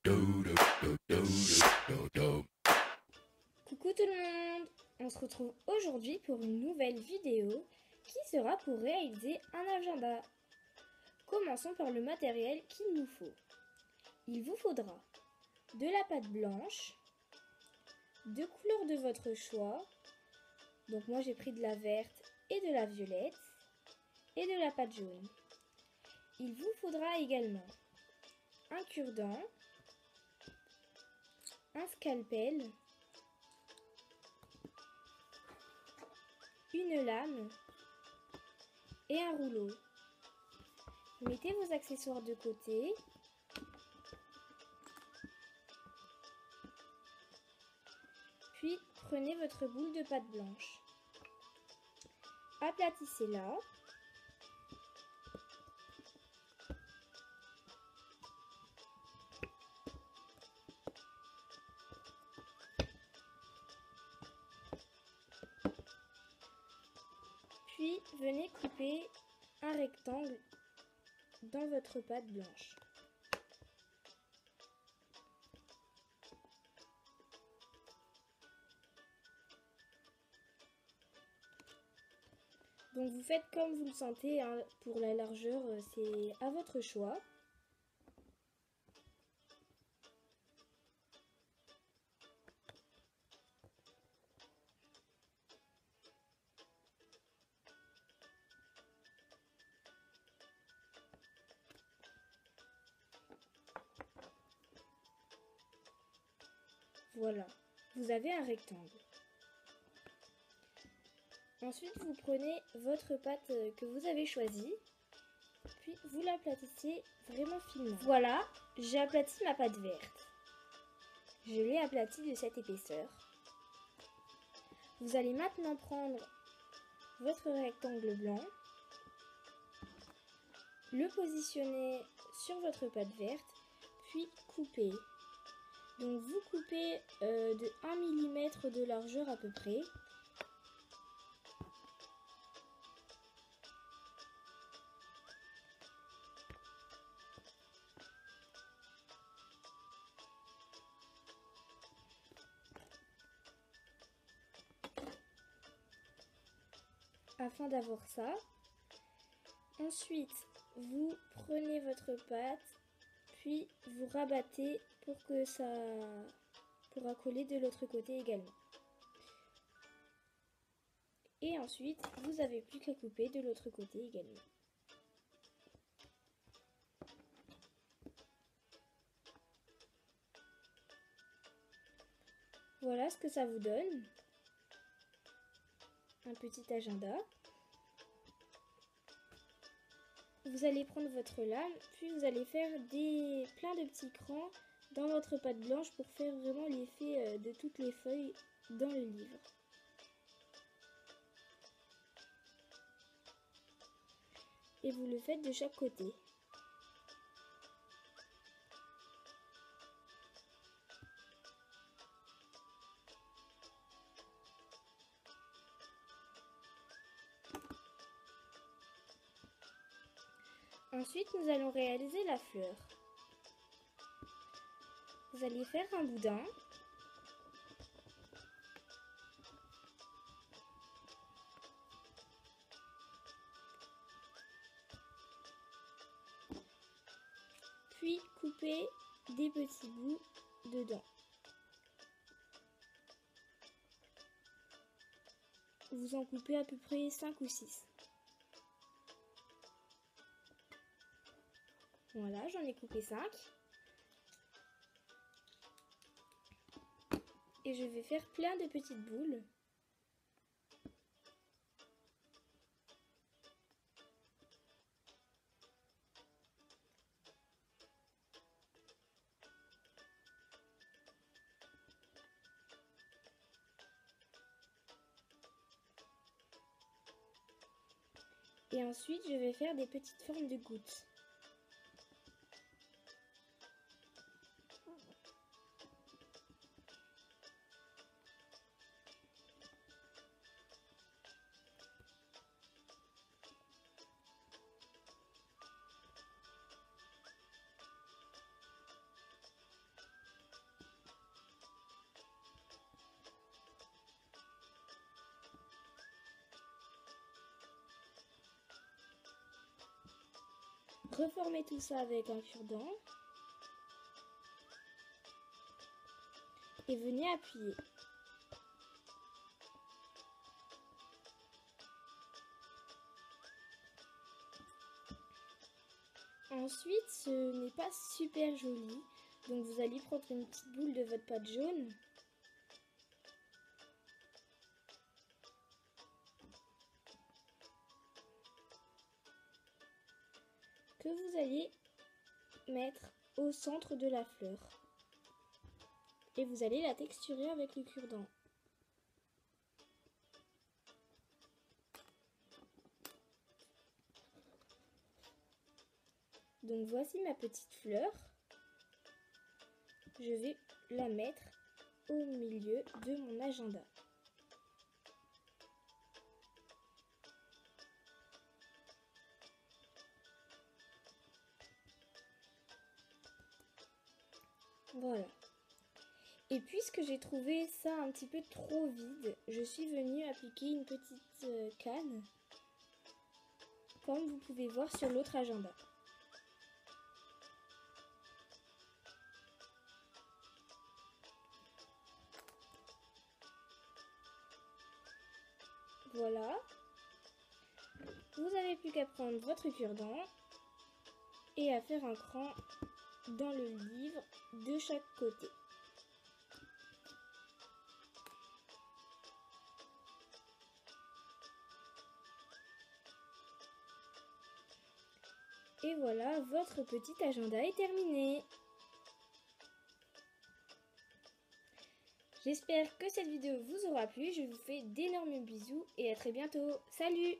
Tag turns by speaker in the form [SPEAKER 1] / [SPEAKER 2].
[SPEAKER 1] Coucou tout le monde, on se retrouve aujourd'hui pour une nouvelle vidéo qui sera pour réaliser un agenda. Commençons par le matériel qu'il nous faut. Il vous faudra de la pâte blanche, de couleurs de votre choix. Donc moi j'ai pris de la verte et de la violette et de la pâte jaune. Il vous faudra également un cure-dent, un scalpel, une lame et un rouleau. Mettez vos accessoires de côté. Puis prenez votre boule de pâte blanche. Aplatissez-la. Puis venez couper un rectangle dans votre pâte blanche. Donc vous faites comme vous le sentez, hein, pour la largeur c'est à votre choix. Voilà, vous avez un rectangle. Ensuite, vous prenez votre pâte que vous avez choisie, puis vous l'aplatissez vraiment finement. Voilà, j'ai aplati ma pâte verte. Je l'ai aplatie de cette épaisseur. Vous allez maintenant prendre votre rectangle blanc, le positionner sur votre pâte verte, puis couper. Donc vous coupez de 1 mm de largeur à peu près. Afin d'avoir ça. Ensuite, vous prenez votre pâte, puis vous rabattez pour que ça pourra coller de l'autre côté également. Et ensuite, vous n'avez plus qu'à couper de l'autre côté également. Voilà ce que ça vous donne. Un petit agenda. Vous allez prendre votre lame, puis vous allez faire plein de petits crans dans votre pâte blanche pour faire vraiment l'effet de toutes les feuilles dans le livre. Et vous le faites de chaque côté. Ensuite, nous allons réaliser la fleur. Vous allez faire un boudin. Puis couper des petits bouts dedans. Vous en coupez à peu près 5 ou 6. Voilà, j'en ai coupé 5. Et je vais faire plein de petites boules. Et ensuite, je vais faire des petites formes de gouttes. reformez tout ça avec un cure-dent et venez appuyer. Ensuite, ce n'est pas super joli, donc vous allez prendre une petite boule de votre pâte jaune. Que vous allez mettre au centre de la fleur. Et vous allez la texturer avec le cure-dent. Donc voici ma petite fleur. Je vais la mettre au milieu de mon agenda. Voilà. Et puisque j'ai trouvé ça un petit peu trop vide, je suis venue appliquer une petite canne, comme vous pouvez voir sur l'autre agenda. Voilà. Vous n'avez plus qu'à prendre votre cure-dent et à faire un cran dans le livre de chaque côté. Et voilà, votre petit agenda est terminé. J'espère que cette vidéo vous aura plu. Je vous fais d'énormes bisous et à très bientôt. Salut!